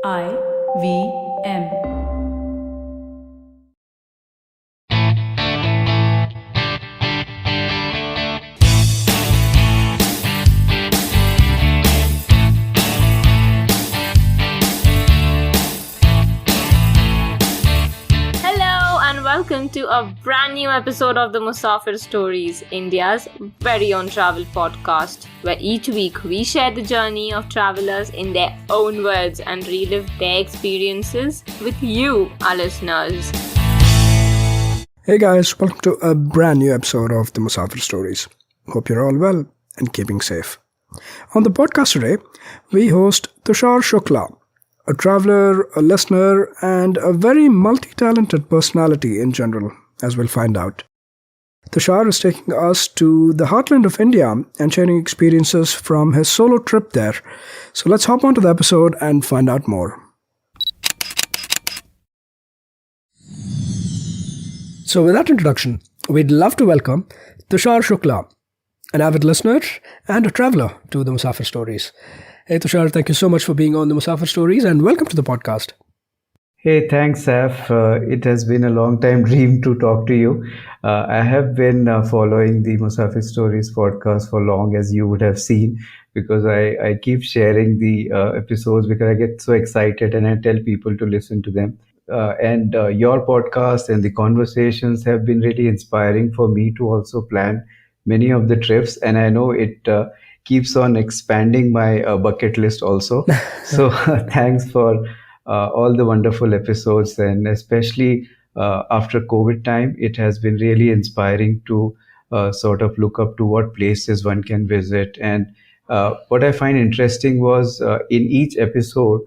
IVM. Hello and welcome to a brand new episode of the Musafir Stories, India's very own travel podcast, where each week we share the journey of travelers in their own words and relive their experiences with you, our listeners. Hey guys, welcome to a brand new episode of the Musafir Stories. Hope you're all well and keeping safe. On the podcast today, we host Tushar Shukla, a traveler, a listener, and a very multi-talented personality in general, as we'll find out. Tushar is taking us to the heartland of India and sharing experiences from his solo trip there. So let's hop onto the episode and find out more. So with that introduction, we'd love to welcome Tushar Shukla, an avid listener and a traveler to the Musafir Stories. Hey Tushar, thank you so much for being on the Musafir Stories and welcome to the podcast. Hey, thanks, Saf. It has been a long time dream to talk to you. I have been following the Musafir Stories podcast for long, as you would have seen, because I keep sharing the episodes because I get so excited and I tell people to listen to them. And your podcast and the conversations have been really inspiring for me to also plan many of the trips. And I know it keeps on expanding my bucket list also. So thanks for all the wonderful episodes, and especially after COVID time, it has been really inspiring to sort of look up to what places one can visit. And what I find interesting was in each episode,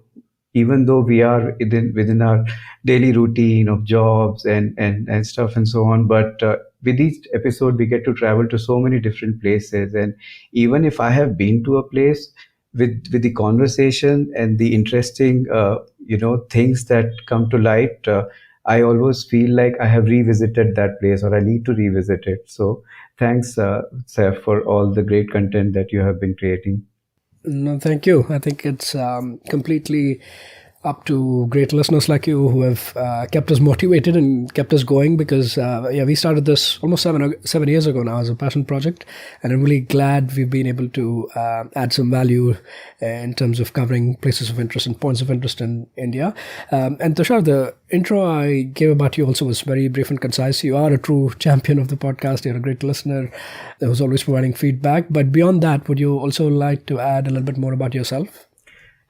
even though we are within our daily routine of jobs and stuff and so on, but with each episode we get to travel to so many different places. And even if I have been to a place, with the conversation and the interesting things that come to light, I always feel like I have revisited that place or I need to revisit it. So thanks, Seth, for all the great content that you have been creating. No, thank you. I think it's completely up to great listeners like you who have kept us motivated and kept us going, because we started this almost 7 years ago now as a passion project, and I'm really glad we've been able to add some value in terms of covering places of interest and points of interest in India. And Tushar, the intro I gave about you also was very brief and concise. You are a true champion of the podcast. You're a great listener who's always providing feedback. But beyond that, would you also like to add a little bit more about yourself?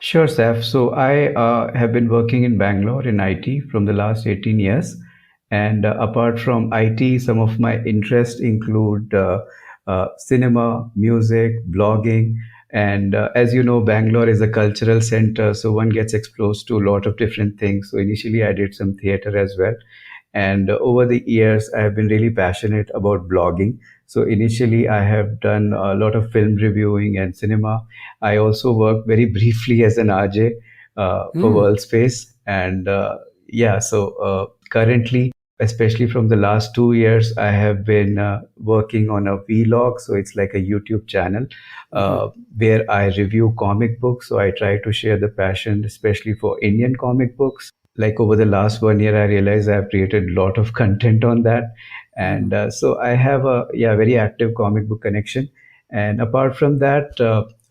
Sure, Saf. So I have been working in Bangalore in IT from the last 18 years. And apart from IT, some of my interests include cinema, music, blogging. And as you know, Bangalore is a cultural center, so one gets exposed to a lot of different things. So initially I did some theater as well. And over the years, I have been really passionate about blogging. So initially, I have done a lot of film reviewing and cinema. I also worked very briefly as an RJ for WorldSpace. And so currently, especially from the last 2 years, I have been working on a vlog. So it's like a YouTube channel where I review comic books. So I try to share the passion, especially for Indian comic books. Like over the last 1 year, I realized I have created a lot of content on that. And so I have a very active comic book connection. And apart from that,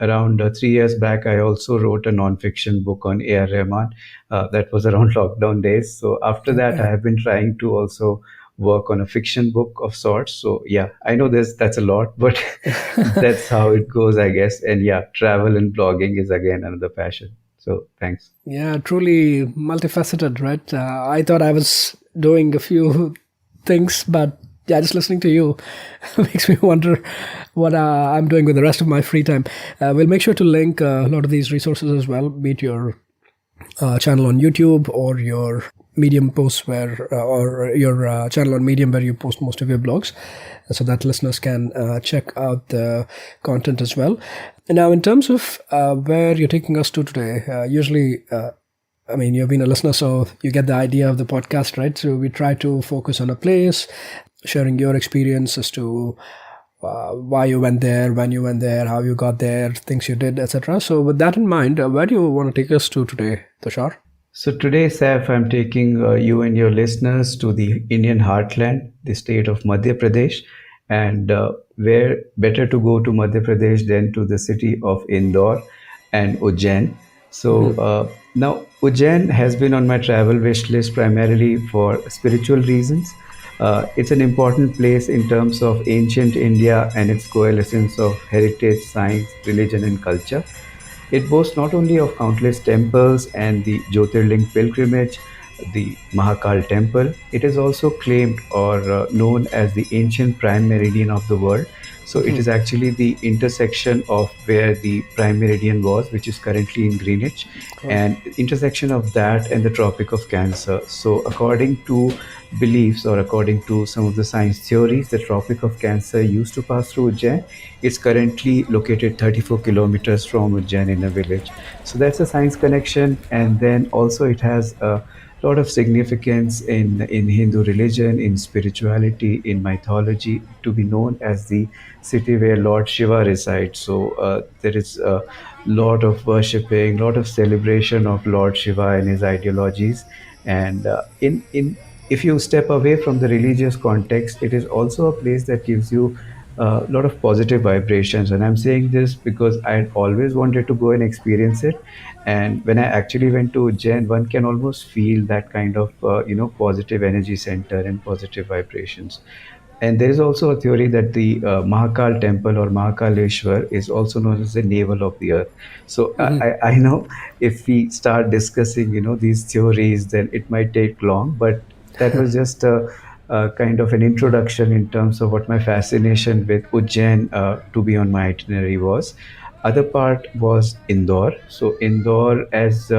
around 3 years back, I also wrote a non-fiction book on A.R. Rahman. That was around lockdown days. So after that, I have been trying to also work on a fiction book of sorts. So yeah, I know that's a lot, but that's how it goes, I guess. And yeah, travel and blogging is again another passion. So thanks. Yeah, truly multifaceted, right? I thought I was doing a few things, but yeah, just listening to you makes me wonder what I'm doing with the rest of my free time. We'll make sure to link a lot of these resources as well, be it your channel on YouTube or your Medium posts or your channel on Medium where you post most of your blogs, so that listeners can check out the content as well. And now, in terms of where you're taking us to today, usually, you've been a listener, so you get the idea of the podcast, right? So we try to focus on a place, sharing your experience as to why you went there, when you went there, how you got there, things you did, etc. So, with that in mind, where do you want to take us to today, Tushar? So today, Saif, I'm taking you and your listeners to the Indian heartland, the state of Madhya Pradesh, and where better to go to Madhya Pradesh than to the city of Indore and Ujjain. So now Ujjain has been on my travel wish list primarily for spiritual reasons. It's an important place in terms of ancient India and its coalescence of heritage, science, religion, and culture. It boasts not only of countless temples and the Jyotirling pilgrimage, the Mahakaal temple, it is also claimed or known as the ancient prime meridian of the world. So it is actually the intersection of where the prime meridian was, which is currently in Greenwich, and intersection of that and the Tropic of Cancer. So according to beliefs or according to some of the science theories, the Tropic of Cancer used to pass through Ujjain. It's currently located 34 kilometers from Ujjain in a village. So that's a science connection. And then also it has a lot of significance in Hindu religion, in spirituality, in mythology, to be known as the city where Lord Shiva resides. So there is a lot of worshipping, lot of celebration of Lord Shiva and his ideologies. And in if you step away from the religious context, it is also a place that gives you a lot of positive vibrations. And I'm saying this because I always wanted to go and experience it. And when I actually went to Ujjain, one can almost feel that kind of positive energy center and positive vibrations. And there is also a theory that the Mahakal temple or Mahakaleshwar is also known as the navel of the earth. So I know if we start discussing, these theories, then it might take long, but that was just a kind of an introduction in terms of what my fascination with Ujjain to be on my itinerary was. Other part was Indore. So Indore, as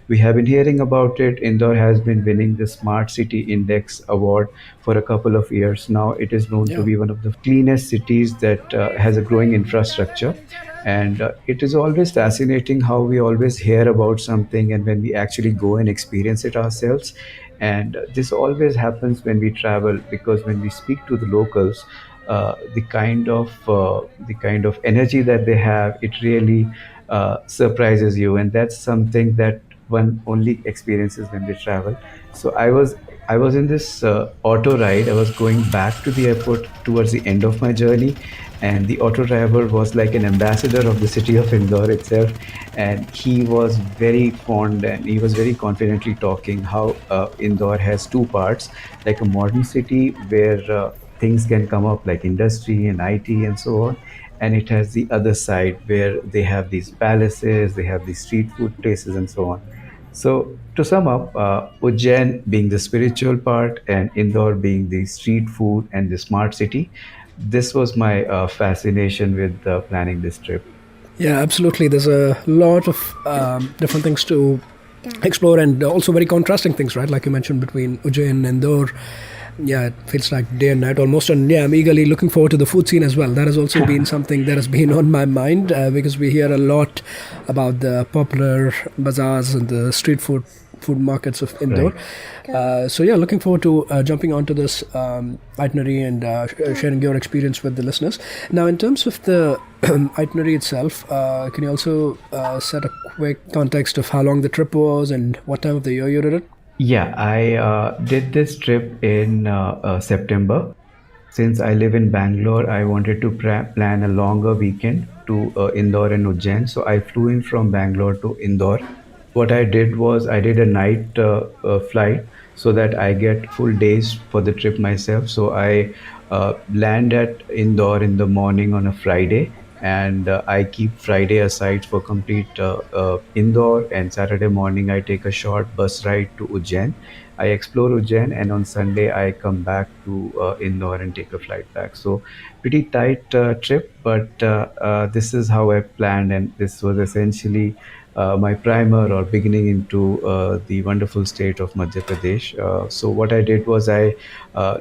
we have been hearing about it, Indore has been winning the Smart City Index award for a couple of years now. It is known to Yeah. be one of the cleanest cities that has a growing infrastructure. And it is always fascinating how we always hear about something and when we actually go and experience it ourselves. And this always happens when we travel, because when we speak to the locals, the kind of energy that they have, it really surprises you, and that's something that one only experiences when they travel. So I was in this auto ride. I was going back to the airport towards the end of my journey, and the auto driver was like an ambassador of the city of Indore itself, and he was very fond and he was very confidently talking how Indore has two parts, like a modern city where things can come up like industry and IT and so on. And it has the other side where they have these palaces, they have these street food places, and so on. So, to sum up, Ujjain being the spiritual part and Indore being the street food and the smart city, this was my fascination with planning this trip. Yeah, absolutely. There's a lot of different things to explore, and also very contrasting things, right? Like you mentioned, between Ujjain and Indore. Yeah, it feels like day and night almost. And yeah, I'm eagerly looking forward to the food scene as well. That has also been something that has been on my mind because we hear a lot about the popular bazaars and the street food markets of Indore. Right. So yeah, looking forward to jumping onto this itinerary and sharing your experience with the listeners. Now, in terms of the itinerary itself, can you also set a quick context of how long the trip was and what time of the year you did it? Yeah, I did this trip in September. Since I live in Bangalore, I wanted to plan a longer weekend to Indore and Ujjain. So I flew in from Bangalore to Indore. What I did was I did a night flight so that I get full days for the trip myself. So I land at Indore in the morning on a Friday, and I keep Friday aside for complete Indore. And Saturday morning I take a short bus ride to Ujjain. I explore Ujjain, and on Sunday I come back to Indore and take a flight back. So pretty tight trip, but this is how I planned, and this was essentially my primer or beginning into the wonderful state of Madhya Pradesh. So what I did was I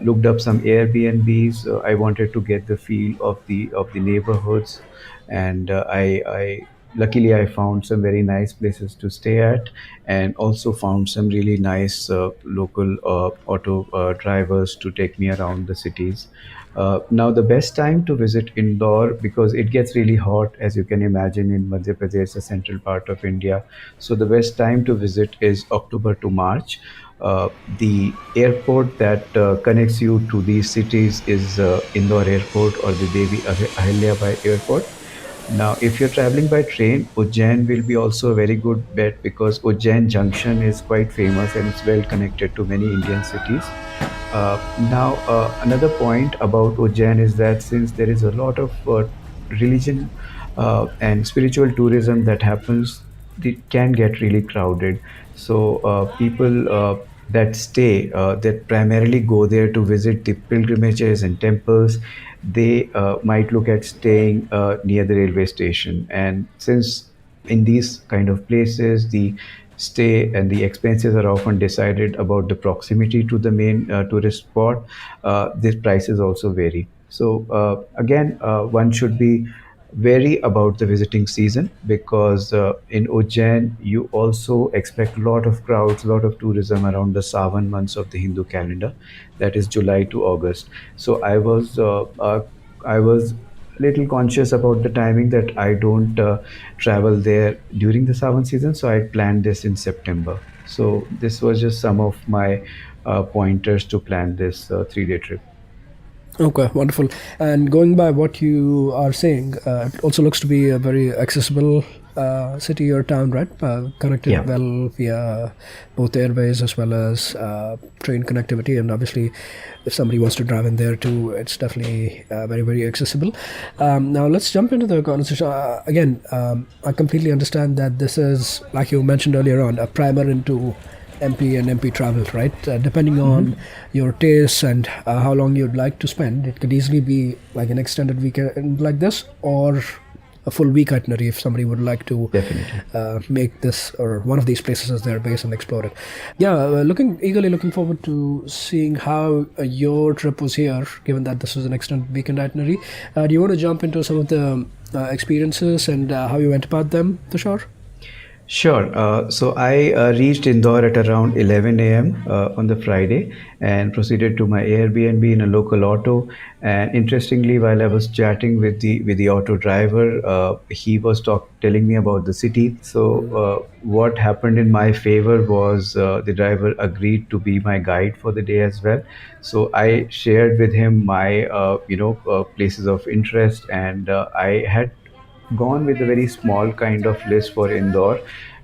looked up some Airbnbs. I wanted to get the feel of the neighborhoods, and I luckily I found some very nice places to stay at, and also found some really nice local auto drivers to take me around the cities. Now the best time to visit Indore, because it gets really hot, as you can imagine, in Madhya Pradesh, the central part of India. So the best time to visit is October to March. The airport that connects you to these cities is Indore Airport or the Devi Ahilya by Airport. Now, if you're traveling by train, Ujjain will be also a very good bet, because Ujjain Junction is quite famous and it's well connected to many Indian cities. Another point about Ujjain is that since there is a lot of religion and spiritual tourism that happens, it can get really crowded. So people that primarily go there to visit the pilgrimages and temples, they might look at staying near the railway station. And since in these kind of places, the stay and the expenses are often decided about the proximity to the main tourist spot, these prices also vary. So again, one should be vary about the visiting season, because in Ujjain you also expect a lot of crowds, a lot of tourism around the Sawan months of the Hindu calendar, that is July to August. So I was a little conscious about the timing, that I don't travel there during the Sawan season, so I planned this in September. So this was just some of my pointers to plan this 3-day trip. Okay, wonderful. And going by what you are saying, it also looks to be a very accessible city or town, right? Yeah. Connected well via both airways as well as train connectivity. And obviously, if somebody wants to drive in there too, it's definitely very, very accessible. Now, let's jump into the conversation. I completely understand that this is, like you mentioned earlier on, a primer into MP and MP travel, right? Depending on your tastes and how long you'd like to spend, it could easily be like an extended weekend like this, or a full week itinerary if somebody would like to Definitely. make this or one of these places as their base and explore it. Yeah, eagerly looking forward to seeing how your trip was here, given that this was an extended weekend itinerary. Do you want to jump into some of the experiences and how you went about them, Tushar? Sure. So I reached Indore at around 11 a.m. On the Friday and proceeded to my Airbnb in a local auto. And interestingly, while I was chatting with the auto driver, he was telling me about the city. So what happened in my favor was the driver agreed to be my guide for the day as well. So I shared with him my places of interest, and I had gone with a very small kind of list for Indore,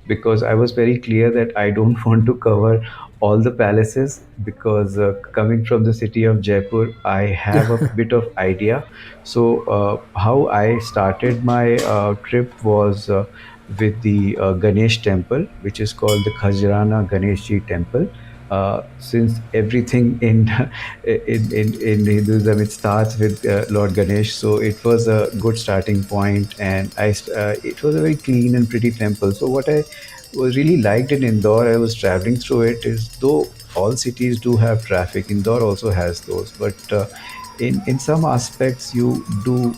because I was very clear that I don't want to cover all the palaces, because coming from the city of Jaipur, I have a bit of idea. So how I started my trip was with the Ganesh temple, which is called the Khajrana Ganeshji temple. Since everything in in Hinduism, it starts with Lord Ganesh, so it was a good starting point, and it was a very clean and pretty temple. So what I was really liked in Indore, I was traveling through it, is though all cities do have traffic, Indore also has those, but in some aspects you do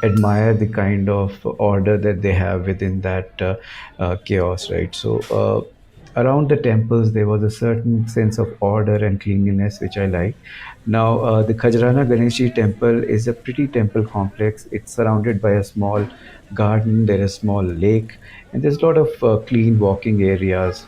admire the kind of order that they have within that chaos, right? So around the temples there was a certain sense of order and cleanliness which I like. Now the Khajrana Ganeshji temple is a pretty temple complex. It's surrounded by a small garden, there is a small lake, and there's a lot of clean walking areas,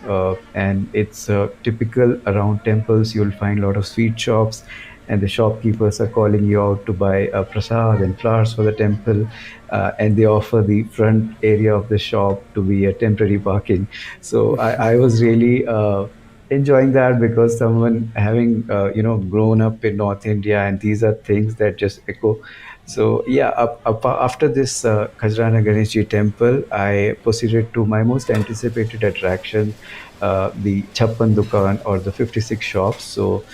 and it's typical around temples. You'll find a lot of sweet shops, and the shopkeepers are calling you out to buy prasad and flowers for the temple, and they offer the front area of the shop to be a temporary parking. So I was really enjoying that, because someone having grown up in North India, and these are things that just echo. So yeah, after this Khajrana Ganeshji temple, I proceeded to my most anticipated attraction, the Chappan Dukaan, or the 56 shops. So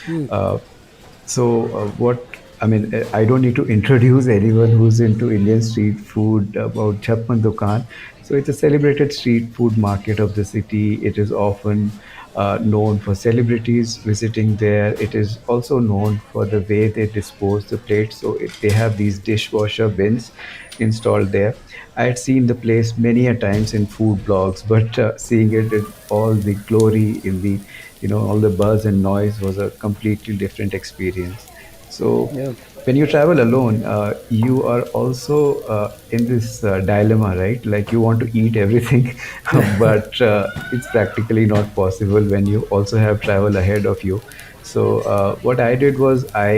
what I mean, I don't need to introduce anyone who's into Indian street food about Chappan Dukaan. So it's a celebrated street food market of the city. It is often known for celebrities visiting there. It is also known for the way they dispose the plates. So they have these dishwasher bins installed there. I had seen the place many a times in food blogs, but seeing it in all the glory, in the all the buzz and noise was a completely different experience. So Yeah. when you travel alone, you are also in this dilemma, right? Like you want to eat everything, but it's practically not possible when you also have travel ahead of you. So what I did was I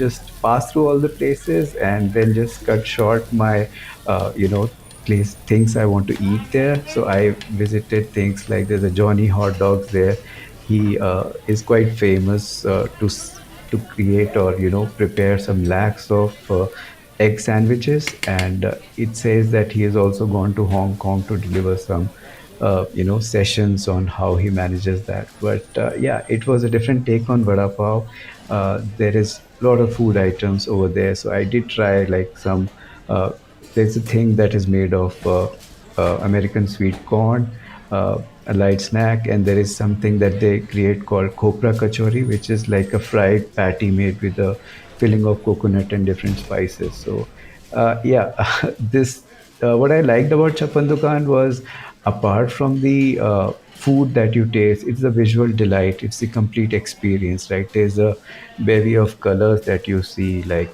just passed through all the places and then just cut short my, place things I want to eat there. So I visited things like there's a Johnny Hot Dogs there. He is quite famous to create or prepare some lakhs of egg sandwiches, and it says that he has also gone to Hong Kong to deliver some sessions on how he manages that. But yeah, it was a different take on vada pav. There is a lot of food items over there, so I did try like some uh, there's a thing that is made of American sweet corn, a light snack, and there is something that they create called kopra kachori, which is like a fried patty made with a filling of coconut and different spices. So, yeah, this what I liked about Chappan Dukaan was apart from the food that you taste, it's the visual delight. It's the complete experience, right? There's a bevy of colors that you see, like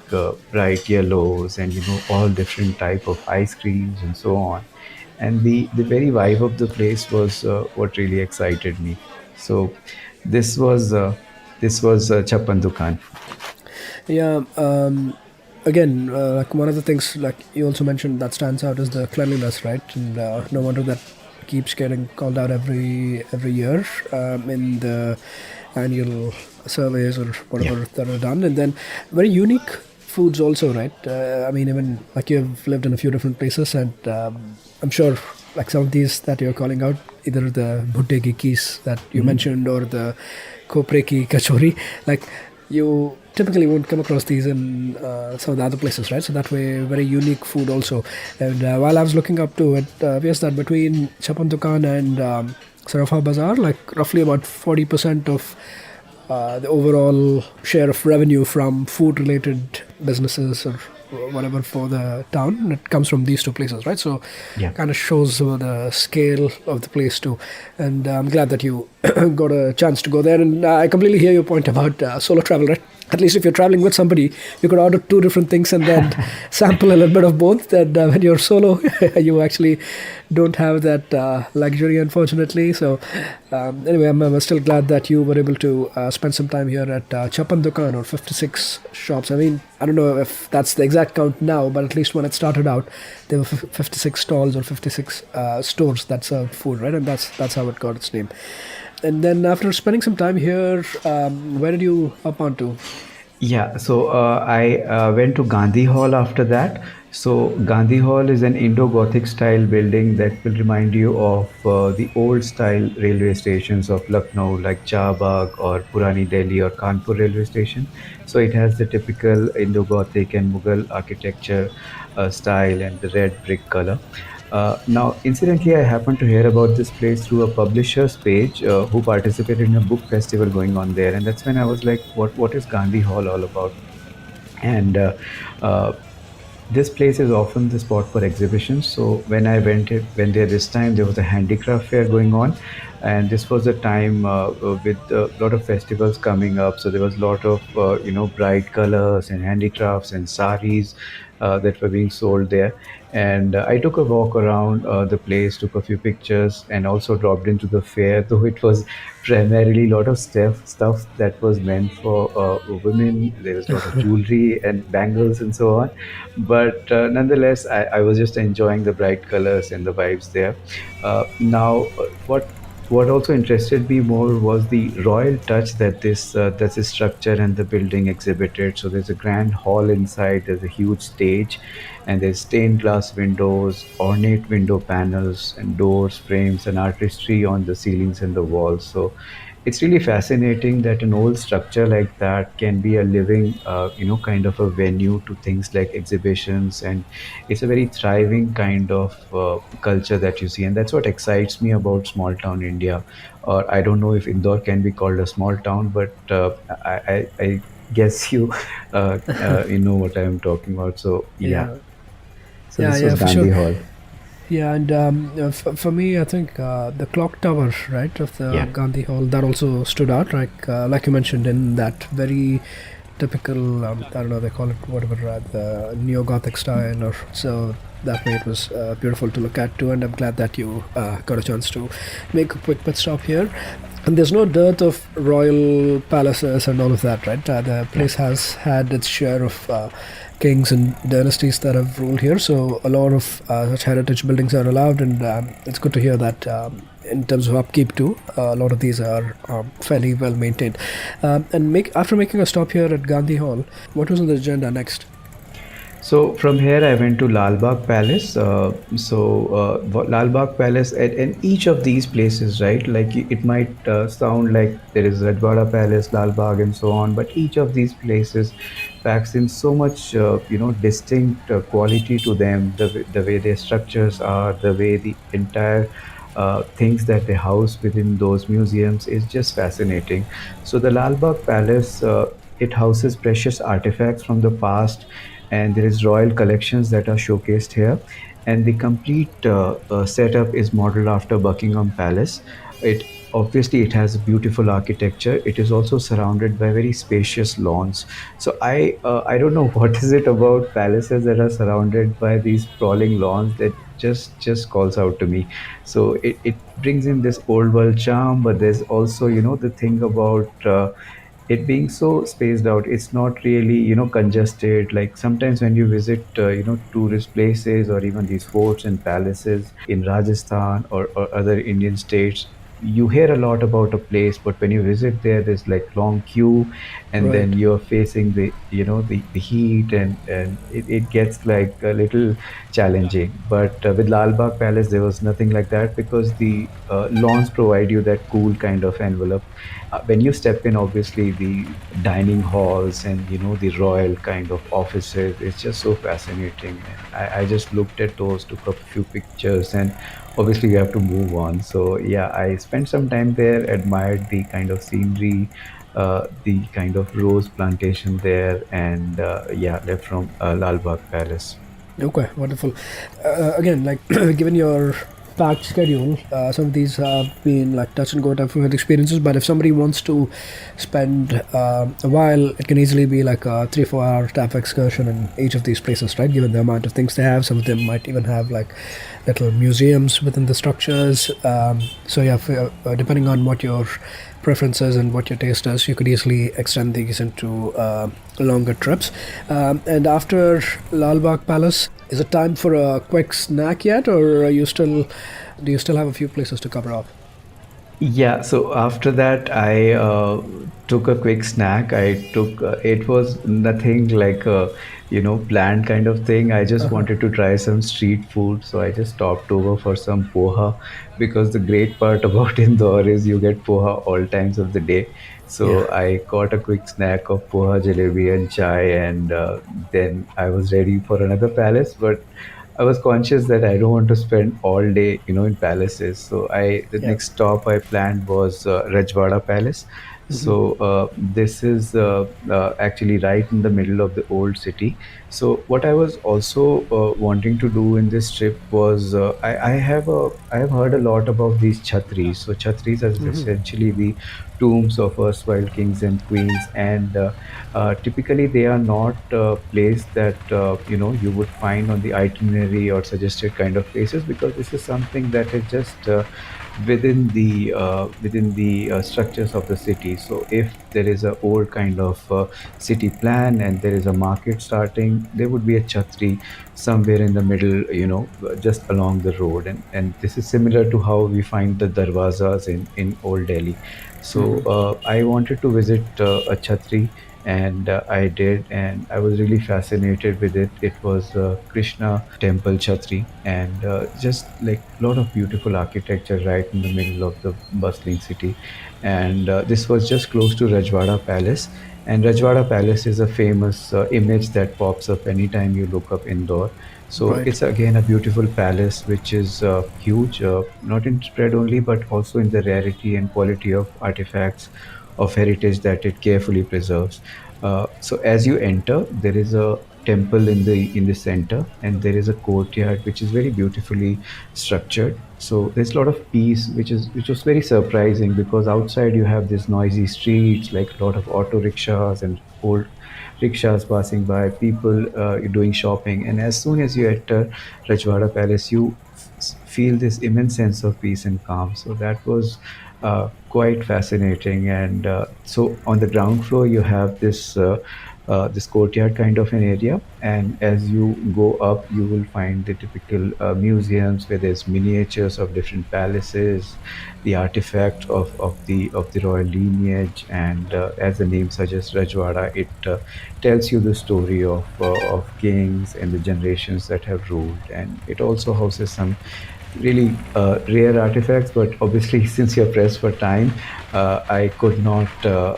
bright yellows and all different type of ice creams and so on. And the very vibe of the place was what really excited me. So this was Chappan Dukaan. Yeah. Again, like one of the things, like you also mentioned, that stands out is the cleanliness, right? And no wonder that keeps getting called out every year in the annual surveys or Yeah. whatever that are done. And then very unique foods also, right? I mean, even like you've lived in a few different places, and I'm sure like some of these that you're calling out, either the bhutte ki kees that you mentioned or the kopre ki kachori, like you typically won't come across these in some of the other places, right? So that way, very unique food also. And while I was looking up to it, yes, that between Chappan Dukaan and Sarafa Bazaar, like roughly about 40% of the overall share of revenue from food-related businesses or whatever for the town, it comes from these two places, right? So Yeah. kind of shows the scale of the place too. And I'm glad that you got a chance to go there. And I completely hear your point about solo travel, right? At least if you're traveling with somebody, you could order two different things and then sample a little bit of both. And when you're solo, you actually don't have that luxury, unfortunately. So anyway, I'm still glad that you were able to spend some time here at Chappan Dukaan, or 56 shops. I mean, I don't know if that's the exact count now, but at least when it started out, there were 56 stalls or 56 stores that served food, right? And that's how it got its name. And then after spending some time here, where did you up onto? Yeah, so I went to Gandhi Hall after that. So Gandhi Hall is an Indo-Gothic style building that will remind you of the old style railway stations of Lucknow, like Chahbagh or Purani Delhi or Kanpur railway station. So it has the typical Indo-Gothic and Mughal architecture style and the red brick color. Now, incidentally, I happened to hear about this place through a publisher's page who participated in a book festival going on there, and that's when I was like, "What is Gandhi Hall all about?" And uh, this place is often the spot for exhibitions. So when I went there this time, there was a handicraft fair going on, and this was a time with a lot of festivals coming up. So there was a lot of bright colors and handicrafts and saris that were being sold there. And I took a walk around the place, took a few pictures, and also dropped into the fair. Though it was primarily a lot of stuff that was meant for women. There was a lot of jewelry and bangles and so on. But nonetheless, I was just enjoying the bright colors and the vibes there. Now, what also interested me more was the royal touch that this structure and the building exhibited. So there's a grand hall inside. There's a huge stage, and there's stained glass windows, ornate window panels, and doors, frames, and artistry on the ceilings and the walls. So it's really fascinating that an old structure like that can be a living, kind of a venue to things like exhibitions, and it's a very thriving kind of culture that you see, and that's what excites me about small town India. Or I don't know if Indore can be called a small town, but I guess you know what I'm talking about. So yeah, Yeah, so yeah, this was yeah, for Gandhi sure. Hall. Yeah, and for me, I think the clock tower, right, of the Yeah. Gandhi Hall, that also stood out. Like you mentioned, in that very typical, I don't know, they call it whatever, the neo-Gothic style, or so. That way, it was beautiful to look at too. And I'm glad that you got a chance to make a quick pit stop here. And there's no dearth of royal palaces and all of that, right? The Yeah. place has had its share of kings and dynasties that have ruled here. So a lot of such heritage buildings are allowed, and it's good to hear that in terms of upkeep too, a lot of these are fairly well maintained. And after making a stop here at Gandhi Hall, what was on the agenda next? So from here, I went to Lalbagh Palace. Lalbagh Palace, and each of these places, right? Like it might sound like there is Rajwada Palace, Lalbagh, and so on, but each of these places packs in so much, distinct quality to them. The way their structures are, the way the entire things that they house within those museums is just fascinating. So the Lalbagh Palace, it houses precious artifacts from the past, and there is royal collections that are showcased here, and the complete setup is modeled after Buckingham Palace. It has beautiful architecture. It is also surrounded by very spacious lawns. So I don't know what is it about palaces that are surrounded by these sprawling lawns that just calls out to me. So it brings in this old world charm, but there's also, the thing about it being so spaced out. It's not really, congested. Like sometimes when you visit, tourist places or even these forts and palaces in Rajasthan or other Indian states, you hear a lot about a place, but when you visit there, there's like long queue, and then Right. you're facing the heat, and it gets like a little challenging. But with Lal Bagh Palace, there was nothing like that, because the lawns provide you that cool kind of envelope. When you step in, obviously the dining halls and the royal kind of offices, it's just so fascinating. And I just looked at those, took a few pictures, and obviously we have to move on. So yeah, I spent some time there, admired the kind of scenery, the kind of rose plantation there, and yeah, left from Lal Bagh Palace. Okay, wonderful. Again, like given your packed schedule, some of these have been like touch and go type of experiences. But if somebody wants to spend a while, it can easily be like a 3 4 hour type of excursion in each of these places, right? Given the amount of things they have, some of them might even have like little museums within the structures. So yeah, depending on what your preferences and what your taste is, you could easily extend these into longer trips. And after Lal Bagh Palace, is it time for a quick snack yet, or are you still do you still have a few places to cover off? Yeah, so after that, I took a quick snack. It was nothing like a, planned kind of thing. I just wanted to try some street food. So I just stopped over for some poha, because the great part about Indore is you get poha all times of the day. Yeah. So I caught a quick snack of poha, jalebi, and chai, and then I was ready for another palace. But I was conscious that I don't want to spend all day, in palaces. So the Yeah. next stop I planned was Rajwada Palace. So this is actually right in the middle of the old city. So what I was also wanting to do in this trip was, I have heard a lot about these chhatris. So chhatris are essentially the tombs of erstwhile kings and queens, and typically they are not placed that you would find on the itinerary or suggested kind of places, because this is something that is just within the structures of the city. So if there is a old kind of city plan and there is a market starting, there would be a chhatri somewhere in the middle, just along the road. And this is similar to how we find the darwazas in old Delhi. So I wanted to visit a chhatri, and I did, and I was really fascinated with it. It was Krishna temple Chhatri, and just like a lot of beautiful architecture right in the middle of the bustling city. And this was just close to Rajwada Palace. And Rajwada Palace is a famous image that pops up anytime you look up Indore. So Right. it's again a beautiful palace which is huge, not in spread only, but also in the rarity and quality of artifacts of heritage that it carefully preserves. So as you enter, there is a temple in the center, and there is a courtyard which is very beautifully structured. So there's a lot of peace, which was very surprising, because outside you have these noisy streets, like a lot of auto rickshaws and old rickshaws passing by, people doing shopping, and as soon as you enter Rajwada Palace, you feel this immense sense of peace and calm. So that was quite fascinating. And so on the ground floor, you have this courtyard kind of an area, and as you go up, you will find the typical museums where there's miniatures of different palaces, the artifact of the royal lineage, and as the name suggests, Rajwada, it tells you the story of kings and the generations that have ruled, and it also houses some really rare artifacts. But obviously, since you're pressed for time, I could not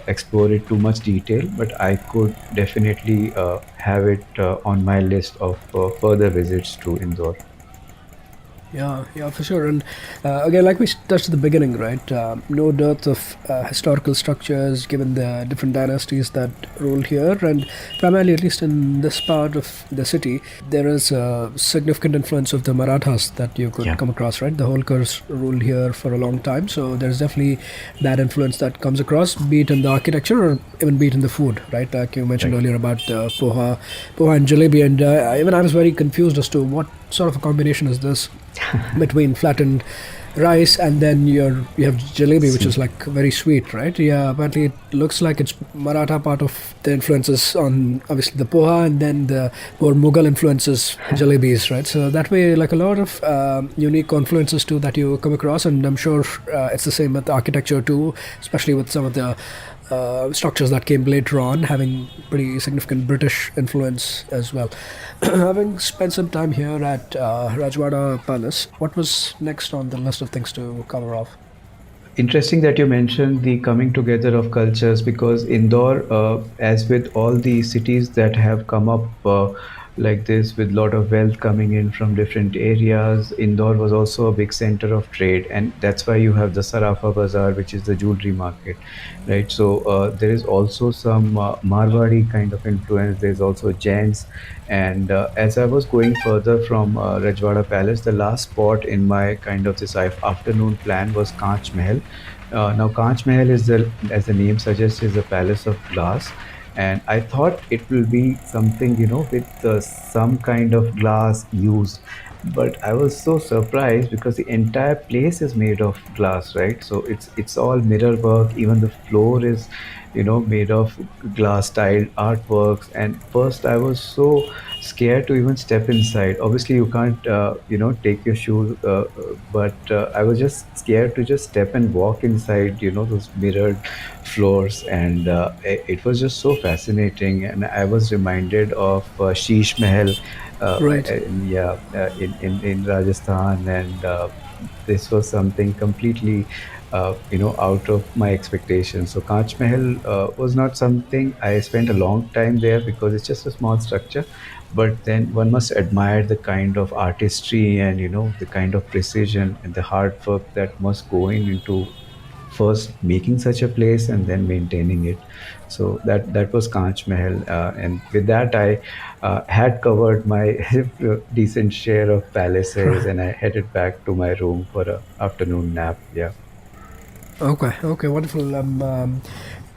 explore it too much detail, but I could definitely have it on my list of further visits to Indore. Yeah, yeah, for sure. And again, like we touched at the beginning, right? No dearth of historical structures given the different dynasties that ruled here. And primarily, at least in this part of the city, there is a significant influence of the Marathas that you could Yeah. come across, right? The Holkars ruled here for a long time. So there's definitely that influence that comes across, be it in the architecture or even be it in the food, right? Like you mentioned Right. earlier about poha and jalebi. And even I was very confused as to what sort of a combination is this between flattened rice and then you have jalebi, which is Sweet. like very sweet, right? Yeah, apparently it looks like it's Maratha part of the influences on obviously the poha, and then the more Mughal influences jalebis, right? So that way, like a lot of unique influences too that you come across, and I'm sure it's the same with the architecture too, especially with some of the structures that came later on having pretty significant British influence as well. Having spent some time here at Rajwada Palace, what was next on the list of things to cover off? Interesting that you mentioned the coming together of cultures, because Indore, as with all the cities that have come up like this, with a lot of wealth coming in from different areas, Indore was also a big center of trade, and that's why you have the Sarafa Bazaar, which is the jewelry market, right? So there is also some Marwari kind of influence. There's also Jains, and as I was going further from Rajwada Palace, the last spot in my kind of this afternoon plan was Kaanch Mahal. Now, Kaanch Mahal is as the name suggests, is a palace of glass, and I thought it will be something, with some kind of glass used. But I was so surprised because the entire place is made of glass, right? So it's all mirror work. Even the floor is, made of glass tiled artworks. And first, I was so scared to even step inside. Obviously, you can't, take your shoes, but I was just scared to just step and walk inside, those mirrored floors. And it was just so fascinating. And I was reminded of Sheesh Mahal, Right. yeah, in Rajasthan. And this was something completely, out of my expectations. So Kaanch Mahal was not something I spent a long time there, because it's just a small structure. But then one must admire the kind of artistry and, the kind of precision and the hard work that must go into first making such a place and then maintaining it. So that was Kaanch Mahal, and with that I had covered my decent share of palaces, and I headed back to my room for a afternoon nap. Yeah. Okay, okay, wonderful. I'm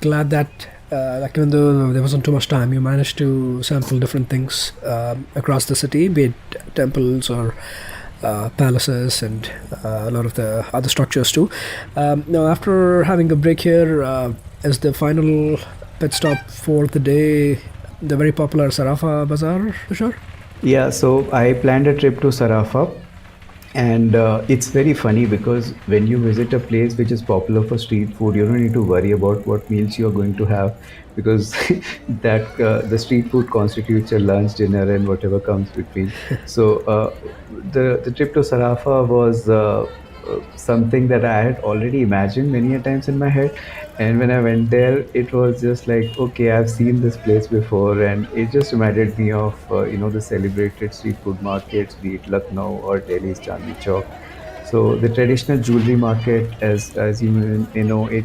glad that, like, even though there wasn't too much time, you managed to sample different things across the city, be it temples or palaces and a lot of the other structures too. Now, after having a break here, is the final pit stop for the day the very popular Sarafa Bazaar, for sure? Yeah, so I planned a trip to Sarafa, And it's very funny because when you visit a place which is popular for street food, you don't need to worry about what meals you're going to have, because that the street food constitutes your lunch, dinner, and whatever comes between. So the trip to Sarafa was something that I had already imagined many a times in my head. And when I went there, it was just like, okay, I've seen this place before, and it just reminded me of the celebrated street food markets, be it Lucknow or Delhi's Chandni Chowk. So the traditional jewelry market, as you may know, it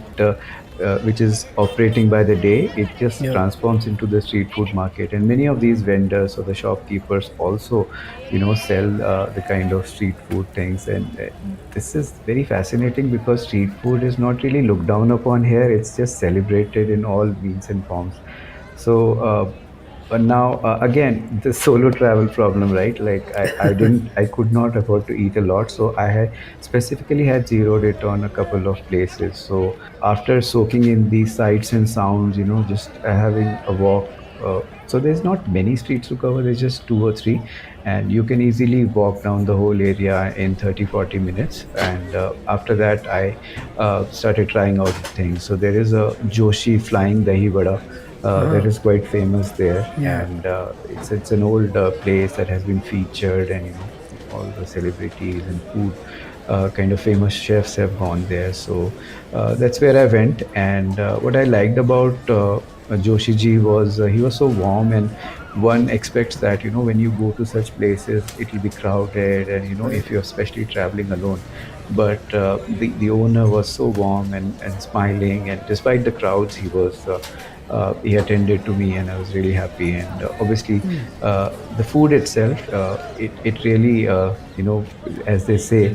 which is operating by the day, it just Yeah. transforms into the street food market, and many of these vendors or the shopkeepers also, sell the kind of street food things. And this is very fascinating because street food is not really looked down upon here; it's just celebrated in all means and forms. So. But now again, the solo travel problem, right? Like I could not afford to eat a lot, so I had specifically had zeroed it on a couple of places. So after soaking in these sights and sounds, just having a walk. So there's not many streets to cover. There's just two or three, and you can easily walk down the whole area in 30-40 minutes. And after that, I started trying out things. So there is a Joshi flying dahi vada that is quite famous there, Yeah. and it's an old place that has been featured, and all the celebrities and food kind of famous chefs have gone there. So that's where I went, and what I liked about Joshi ji was he was so warm, and one expects that when you go to such places it will be crowded, and if you're especially traveling alone. But the owner was so warm and smiling, and despite the crowds, he attended to me, and I was really happy. And obviously, the food itself, it really, as they say,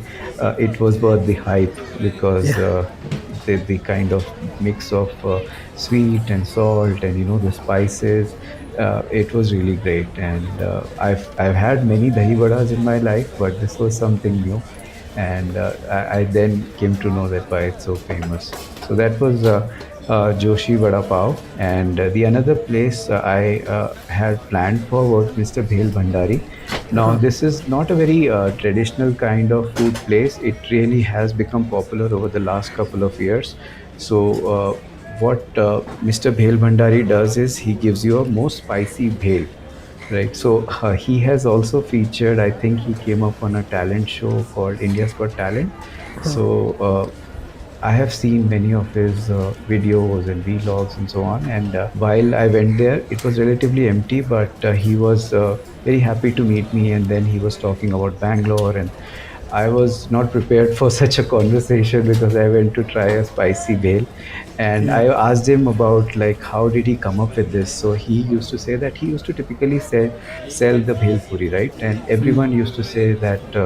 it was worth the hype, because Yeah. the kind of mix of sweet and salt, and the spices. It was really great, and I've had many dahi vadas in my life, but this was something new, and I then came to know that why it's so famous. So that was Joshi Vada Pav, and the another place I had planned for was Mr. Bhel Bhandari. Now, this is not a very traditional kind of food place. It really has become popular over the last couple of years. So, what Mr. Bhel Bhandari does is he gives you a more spicy bhel. Right. So he has also featured, I think he came up on a talent show called India's Got Talent. So I have seen many of his videos and vlogs and so on. And while I went there, it was relatively empty, but he was very happy to meet me. And then he was talking about Bangalore, and I was not prepared for such a conversation because I went to try a spicy bhel, and I Yeah. asked him about like how did he come up with this. So he used to say that he used to typically sell the bhel puri, right? And everyone used to say that,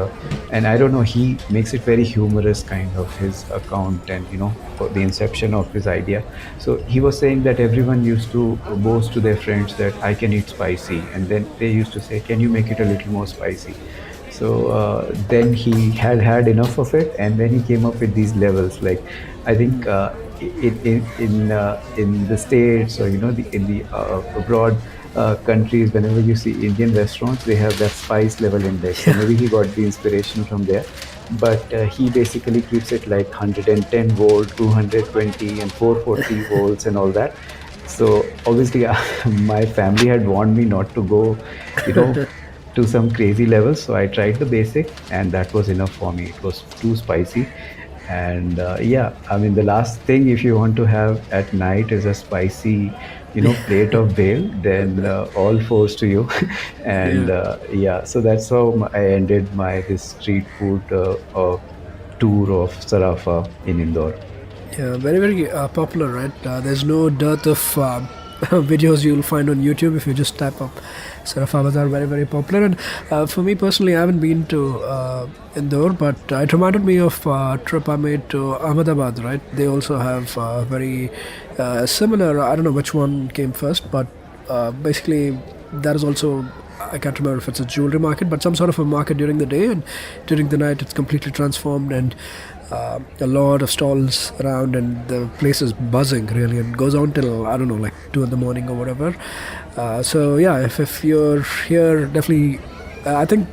and I don't know, he makes it very humorous kind of his account, and for the inception of his idea. So he was saying that everyone used to boast to their friends that I can eat spicy, and then they used to say, can you make it a little more spicy? So then he had had enough of it, and then he came up with these levels. Like I think in the states, or in the abroad countries, whenever you see Indian restaurants, they have that spice level index. So maybe he got the inspiration from there. But he basically keeps it like 110 volt, 220, and 440 volts, and all that. So obviously, my family had warned me not to go, you know, to some crazy levels. So I tried the basic, and that was enough for me. It was too spicy. And yeah, I mean, the last thing if you want to have at night is a spicy, plate of bale, then all fours to you. And Yeah. yeah, so that's how I ended my this street food tour of Sarafa in Indore. Yeah, very, very popular, right? There's no dearth of videos you'll find on YouTube if you just type up. Sarafabas are very, very popular. And for me personally, I haven't been to Indore, but it reminded me of a trip I made to Ahmedabad, right? They also have very similar, I don't know which one came first, but basically that is also, I can't remember if it's a jewelry market, but some sort of a market during the day, and during the night it's completely transformed, and a lot of stalls around, and the place is buzzing really, and goes on till, I don't know, like 2 in the morning or whatever. So yeah, if you're here, definitely I think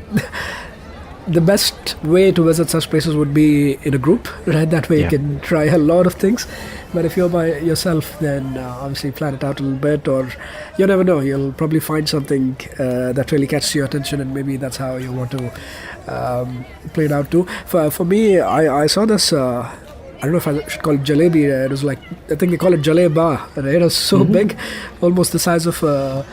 the best way to visit such places would be in a group, right? That way you Yeah. can try a lot of things. But if you're by yourself, then obviously plan it out a little bit, or you never know. You'll probably find something that really catches your attention, and maybe that's how you want to play it out too. For me, I saw this. I don't know if I should call it jalebi. It was like, I think they call it jaleba. Right? It was so big, almost the size of a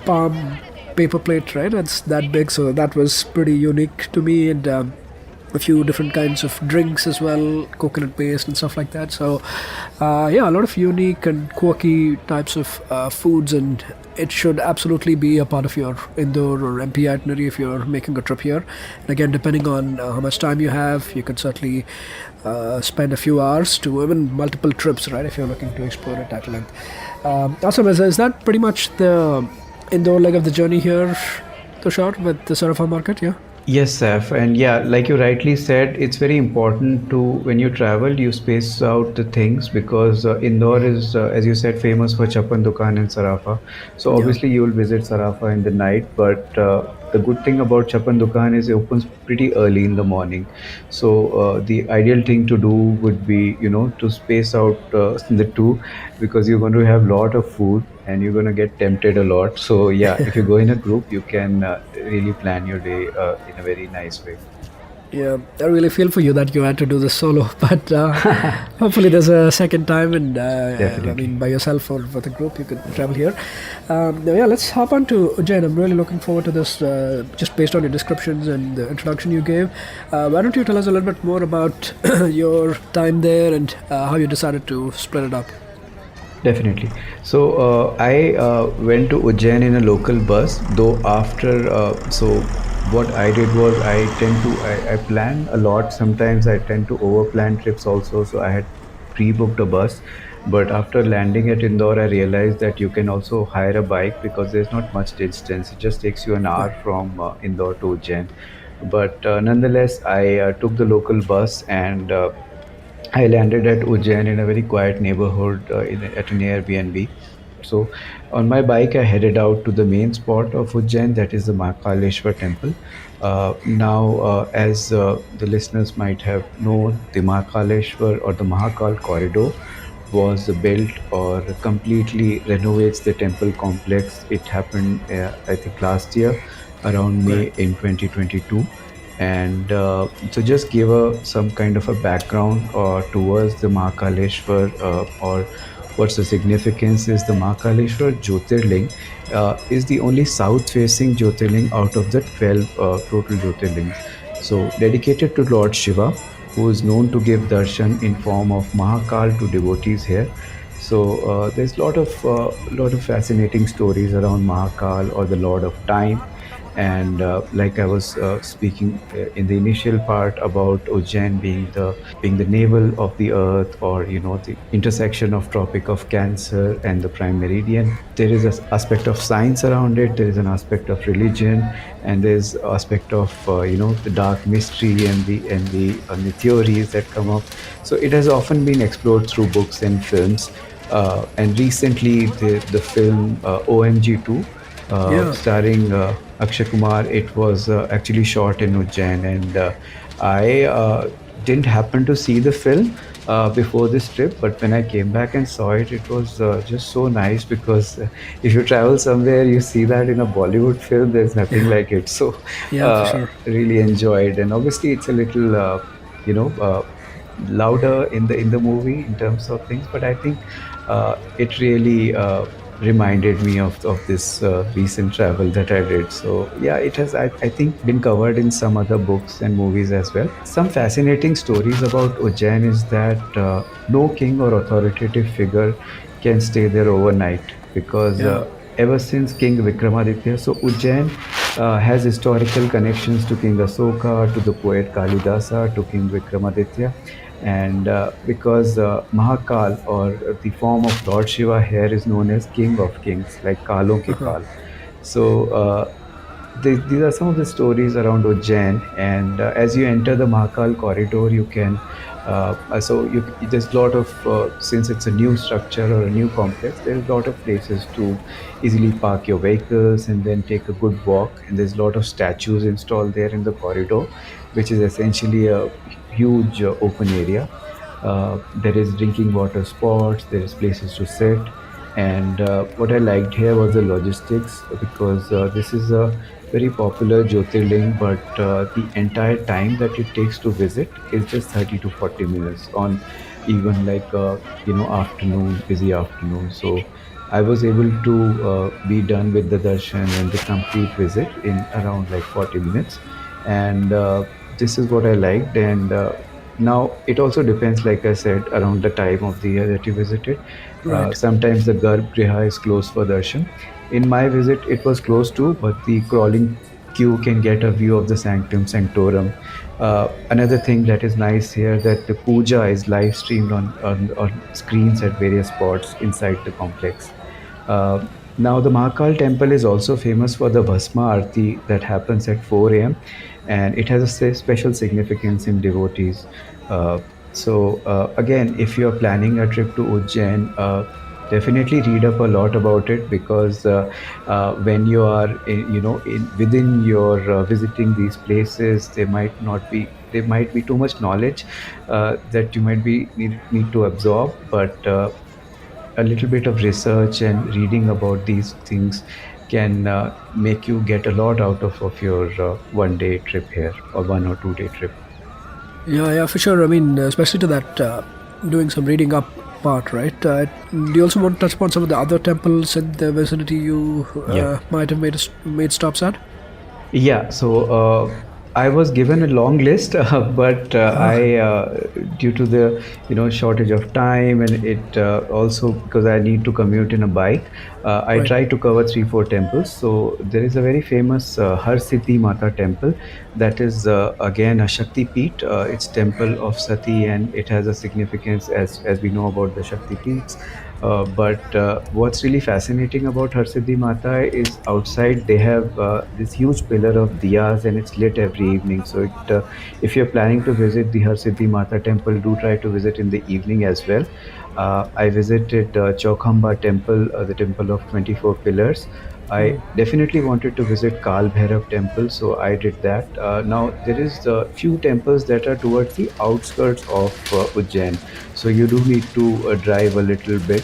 palm paper plate. Right? It's that big. So that was pretty unique to me, and a few different kinds of drinks as well, coconut based and stuff like that. So yeah, a lot of unique and quirky types of foods, and it should absolutely be a part of your Indore or MP itinerary if you're making a trip here. And again, depending on how much time you have, you could certainly spend a few hours to even multiple trips, right, if you're looking to explore it at length. Awesome. Is that pretty much the Indore leg of the journey here, Tushar, with the Sarafa market? Yeah. Yes, Saf. And yeah, like you rightly said, it's very important to, when you travel, you space out the things because Indore is, as you said, famous for Chappan Dukaan and Sarafa. So Yeah. obviously you will visit Sarafa in the night, but the good thing about Chappan Dukaan is it opens pretty early in the morning. So the ideal thing to do would be, to space out the two because you're going to have a lot of food and you're going to get tempted a lot. So yeah, if you go in a group, you can really plan your day in a very nice way. Yeah, I really feel for you that you had to do this solo, but hopefully there's a second time, and I Definitely. mean by yourself or with a group, you could travel here. Now, yeah, let's hop on to Ujjain. I'm really looking forward to this, just based on your descriptions and the introduction you gave. Why don't you tell us a little bit more about your time there and how you decided to split it up? Definitely. So I went to Ujjain in a local bus, though after, so what I did was I plan a lot. Sometimes I tend to overplan trips also. So I had pre-booked a bus. But after landing at Indore, I realized that you can also hire a bike because there's not much distance. It just takes you an hour Right. from Indore to Ujjain. But nonetheless, I took the local bus and I landed at Ujjain in a very quiet neighborhood at an Airbnb. So, on my bike, I headed out to the main spot of Ujjain, that is the Mahakaleshwar temple. Now, as the listeners might have known, the Mahakaleshwar or the Mahakal corridor was built or completely renovates the temple complex. It happened, I think, last year around Right. May in 2022. And so just give some kind of a background towards the Mahakaleshwar or what's the significance is the Mahakaleshwar Jyotirling is the only south-facing Jyotirling out of the 12 total Jyotirlings. So dedicated to Lord Shiva, who is known to give darshan in form of Mahakaal to devotees here. So there's a lot of fascinating stories around Mahakaal or the Lord of Time, and like I was speaking in the initial part about Ujjain being the navel of the earth, or the intersection of Tropic of Cancer and the prime meridian. There is an aspect of science around it. There is an aspect of religion, and there's aspect of the dark mystery and the theories that come up. So it has often been explored through books and films. And recently, the film OMG 2, Yeah. starring Akshay Kumar. It was actually shot in Ujjain, and I didn't happen to see the film before this trip, but when I came back and saw it, it was just so nice because if you travel somewhere, you see that in a Bollywood film, there's nothing like it. So Yeah, for sure. really enjoyed, and obviously it's a little you know. Louder in the movie in terms of things, but I think it really reminded me of this recent travel that I did. So yeah, it has I think been covered in some other books and movies as well. Some fascinating stories about Ujjain is that no king or authoritative figure can stay there overnight because Yeah. ever since King Vikramaditya, so Ujjain has historical connections to King Asoka, to the poet Kalidasa, to King Vikramaditya, and because Mahakal, or the form of Lord Shiva here, is known as King of Kings, like Kalon ke Uh-huh. Kal. So these are some of the stories around Ujjain. And as you enter the Mahakal corridor, you can there's a lot of since it's a new structure or a new complex, there's a lot of places to easily park your vehicles and then take a good walk. And there's a lot of statues installed there in the corridor, which is essentially a huge open area. There is drinking water spots, there is places to sit. And what I liked here was the logistics, because this is a very popular Jyotirling, but the entire time that it takes to visit is just 30 to 40 minutes on even like afternoon, busy afternoon. So I was able to be done with the darshan and the complete visit in around like 40 minutes. And this is what I liked. And now it also depends, like I said, around the time of the year that you visited. Right. Sometimes the Garbhagriha is closed for darshan. In my visit, it was closed too, but the crawling queue can get a view of the sanctum sanctorum. Another thing that is nice here, that the puja is live streamed on screens at various spots inside the complex. Uh, Now, the Mahakal temple is also famous for the Bhasma Aarti that happens at 4 a.m. and it has a special significance in devotees. Again, if you're planning a trip to Ujjain, definitely read up a lot about it, because when you are within your visiting these places, there might be too much knowledge that you might be need to absorb. But a little bit of research and reading about these things can make you get a lot of your 1 day trip here, or 1 or 2 day trip. Yeah, yeah, for sure. I mean, especially to that doing some reading up part, right? Do you also want to touch upon some of the other temples in the vicinity you Yeah. might have made stops at? Yeah, so I was given a long list, but due to the shortage of time, and it also because I need to commute in a bike, I Right. try to cover 3 4 temples. So there is a very famous Harsiddhi Mata temple that is again a Shakti Peeth. It's temple of Sati, and it has a significance as we know about the Shakti Peeths. But what's really fascinating about Harsiddhi Mata is outside they have this huge pillar of diyas, and it's lit every evening. So if you're planning to visit the Harsiddhi Mata temple, do try to visit in the evening as well. I visited Chawkhamba temple, the temple of 24 pillars. I definitely wanted to visit Kaal Bhairav temple, so I did that. Now there is a few temples that are towards the outskirts of Ujjain, so you do need to drive a little bit.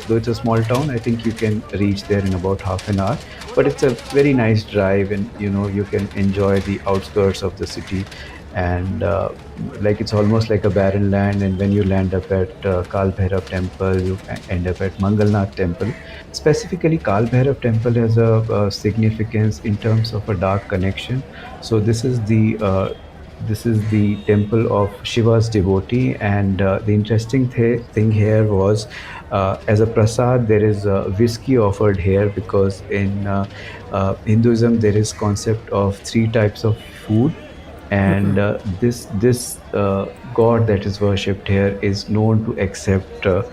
Though it's a small town, I think you can reach there in about half an hour. But it's a very nice drive, and you can enjoy the outskirts of the city. And like it's almost like a barren land. And when you land up at Kaal Bhairav temple, you end up at Mangalnath temple. Specifically, Kaal Bhairav temple has a significance in terms of a dark connection. So this is the temple of Shiva's devotee. And the interesting thing here was, as a prasad, there is whiskey offered here, because in Hinduism there is concept of 3 types of food. And this god that is worshipped here is known to accept uh,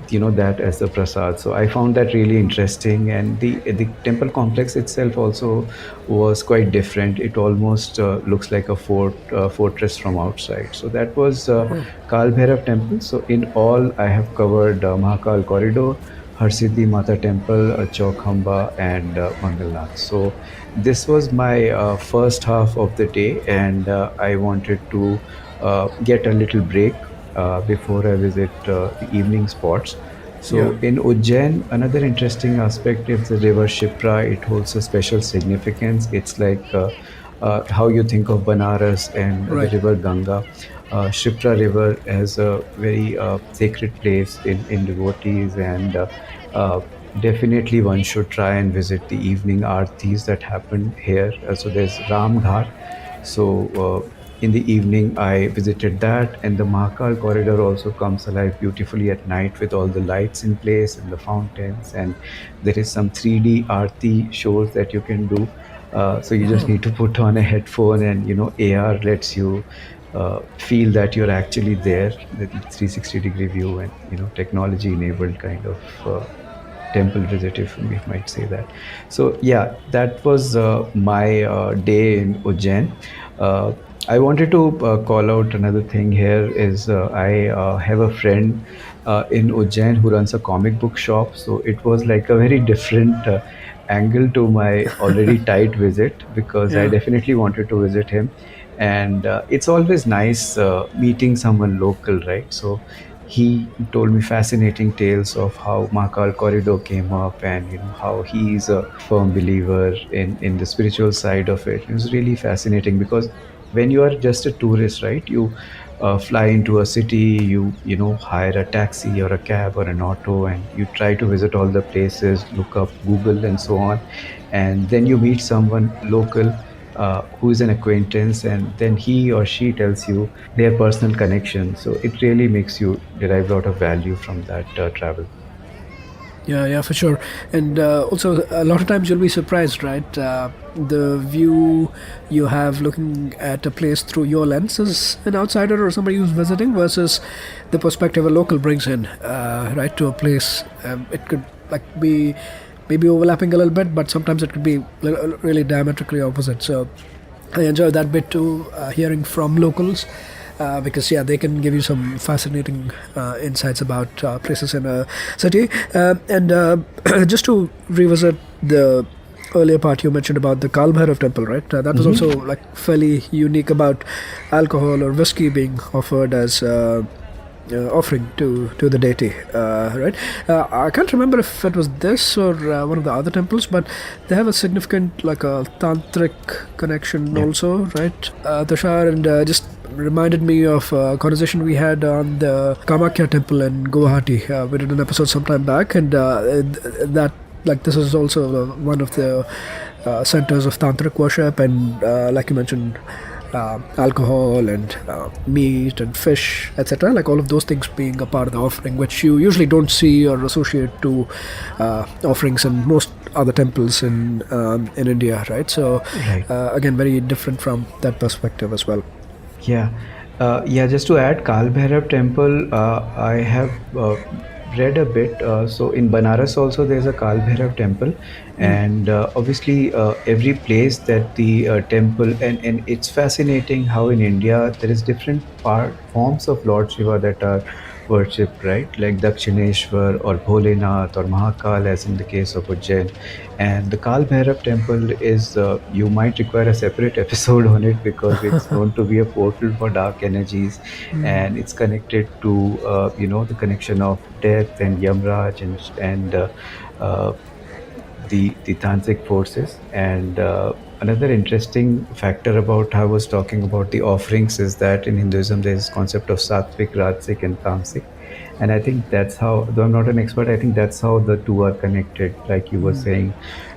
that as the prasad. So I found that really interesting. And the temple complex itself also was quite different. It almost looks like a fortress from outside. So that was Kaal Bhairav temple. So in all, I have covered Mahakal corridor, Harsiddhi Mata temple, Chawkhamba, and Mangalnath. So this was my first half of the day, and I wanted to get a little break before I visit the evening spots. Yeah. So in Ujjain, another interesting aspect is the river Shipra. It holds a special significance. It's like how you think of Banaras and the Right. river Ganga. Shipra River has a very sacred place in devotees. And definitely one should try and visit the evening aartis that happen here. So there's Ram Ghat. So in the evening, I visited that. And the Mahakal corridor also comes alive beautifully at night with all the lights in place and the fountains. And there is some 3D Aarti shows that you can do. So you just need to put on a headphone, and AR lets you feel that you're actually there, the 360-degree view, and technology enabled kind of temple visit, if we might say that. So yeah, that was my day in Ujjain. Uh, I wanted to call out another thing here is I have a friend in Ujjain who runs a comic book shop. So it was like a very different angle to my already tight visit because I Yeah. definitely wanted to visit him. And it's always nice meeting someone local, right? So he told me fascinating tales of how Mahakaal corridor came up, and how he is a firm believer in the spiritual side of it. It was really fascinating because when you are just a tourist, right, you fly into a city, you hire a taxi or a cab or an auto, and you try to visit all the places, look up Google and so on, and then you meet someone local who is an acquaintance, and then he or she tells you their personal connection. So it really makes you derive a lot of value from that travel. Yeah, yeah, for sure. And also, a lot of times you'll be surprised, right? The view you have looking at a place through your lens as an outsider or somebody who's visiting versus the perspective a local brings in, right, to a place. It could like be maybe overlapping a little bit, but sometimes it could be really diametrically opposite. So I enjoy that bit too, hearing from locals, because yeah, they can give you some fascinating insights about places in a city. And just to revisit the earlier part you mentioned about the Kaal Bhairav temple, right? That was also like fairly unique about alcohol or whiskey being offered as offering to the deity, right? I can't remember if it was this or one of the other temples, but they have a significant like a tantric connection Yeah. also, right? Tushar, and just reminded me of a conversation we had on the Kamakhya temple in Guwahati. We did an episode sometime back, and that like this is also one of the centers of tantric worship, and like you mentioned, alcohol and meat and fish, etc. Like all of those things being a part of the offering, which you usually don't see or associate to offerings in most other temples in India, right? So Right. again, very different from that perspective as well. Yeah, yeah. Just to add, Kaal Bhairav temple, I have read a bit. So in Banaras also there's a Kaal Bhairav temple, and obviously every place that the temple, and it's fascinating how in India there is different forms of Lord Shiva that are worshipped, right? Like Dakshineshwar or Bholenath or Mahakaal, as in the case of Ujjain. And the Kaal Bhairav temple is, you might require a separate episode on it because it's known to be a portal for dark energies, and it's connected to, the connection of death and Yamraj and uh, the tantric forces. And another interesting factor about how I was talking about the offerings is that in Hinduism there is concept of sattvic, rajasic, and tamasic. And I think that's how, though I'm not an expert, I think that's how the two are connected. Like you were saying,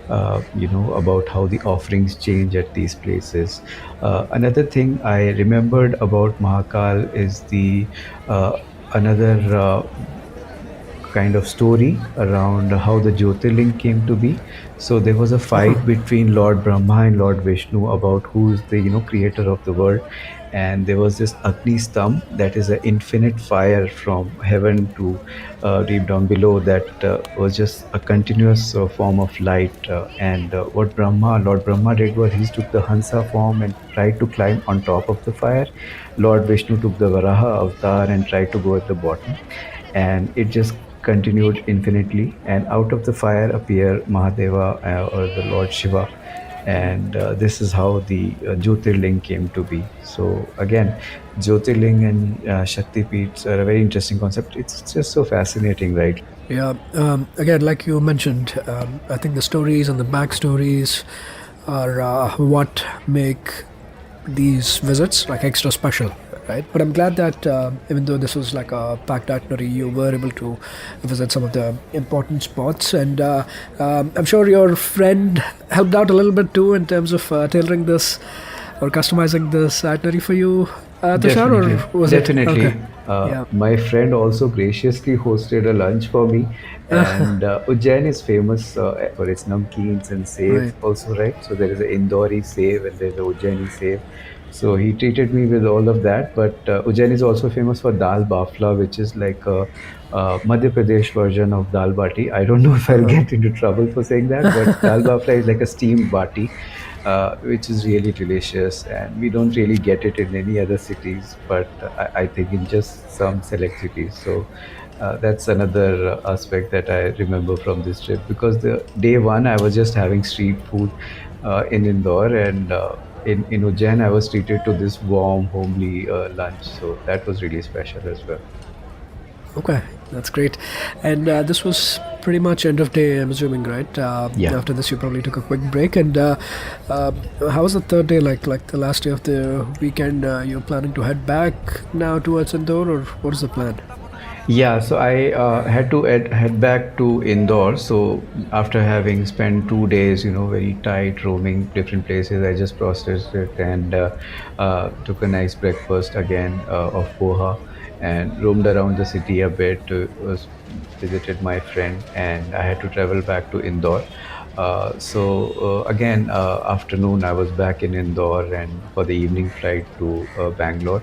about how the offerings change at these places. Another thing I remembered about Mahakal is the another kind of story around how the Jyotirling came to be. So there was a fight between Lord Brahma and Lord Vishnu about who's the creator of the world, and there was this Agni Stamp, that is an infinite fire from heaven to deep down below, that was just a continuous form of light. And what Lord Brahma did was he took the Hansa form and tried to climb on top of the fire. Lord Vishnu took the Varaha avatar and tried to go at the bottom, and it just continued infinitely, and out of the fire appear Mahadeva, or the Lord Shiva. And this is how the Jyotirling came to be. So again, Jyotirling and Shakti Peeths are a very interesting concept. It's just so fascinating, right? Yeah. Again, like you mentioned, I think the stories and the backstories are what make these visits like extra special, right? But I'm glad that even though this was like a packed itinerary, you were able to visit some of the important spots, and I'm sure your friend helped out a little bit too in terms of tailoring this or customizing this itinerary for you, Tushar, Definitely, or was it? definitely. Okay. Yeah. My friend also graciously hosted a lunch for me, and Ujjain is famous for its namkeens and Right. sev also, right? So there is a Indori sev and there's a Ujjaini sev. So he treated me with all of that. But Ujjain is also famous for dal bafla, which is like a Madhya Pradesh version of dal bati. I don't know if I'll get into trouble for saying that, but dal bafla is like a steamed bati, which is really delicious, and we don't really get it in any other cities, but I think in just some select cities. So that's another aspect that I remember from this trip, because the day one I was just having street food in Indore, and in Ujjain I was treated to this warm, homely lunch. So that was really special as well. Okay, that's great. And this was pretty much end of day, I'm assuming, right? Yeah. After this, you probably took a quick break. And uh, how was the third day, like the last day of the weekend? You're planning to head back now towards Indore, or what is the plan? Yeah, so I had to head back to Indore. So after having spent 2 days, very tight roaming different places, I just processed it and took a nice breakfast again of poha, and roamed around the city a bit. Visited my friend, and I had to travel back to Indore. So again, afternoon I was back in Indore, and for the evening flight to Bangalore.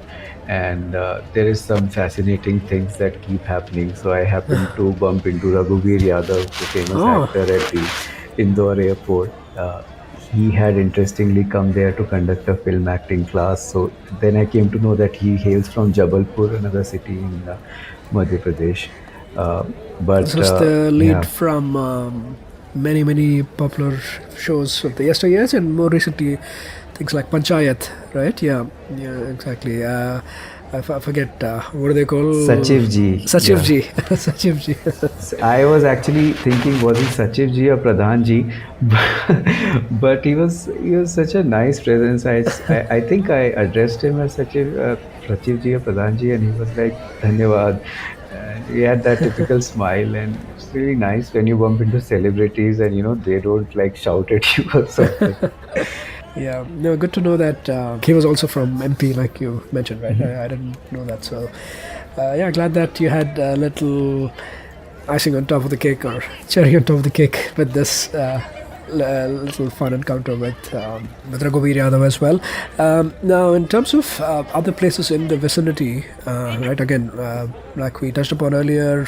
And there is some fascinating things that keep happening. So I happened to bump into Raghuveer Yadav, the famous Oh, actor, at the Indore airport. He had interestingly come there to conduct a film acting class. So then I came to know that he hails from Jabalpur, another city in Madhya Pradesh. Uh, this but was the lead yeah. from many popular shows of the yesteryears, and more recently, things like Panchayat, right? Yeah, yeah, exactly. I forget what do they call Sachiv ji, Sachiv yeah. ji, Sachiv ji. I was actually thinking, was he Sachiv ji or Pradhan ji? But he was such a nice presence. I think I addressed him as Sachiv ji or Pradhan ji, and he was like, Dhanyavad. And he had that typical smile, and it's really nice when you bump into celebrities and they don't like shout at you or something. Yeah, no, good to know that he was also from MP, like you mentioned, right? I didn't know that. So, yeah, glad that you had a little icing on top of the cake, or cherry on top of the cake, with this little fun encounter with Raghuveer Yadav as well. Now, in terms of other places in the vicinity, right? Again, like we touched upon earlier,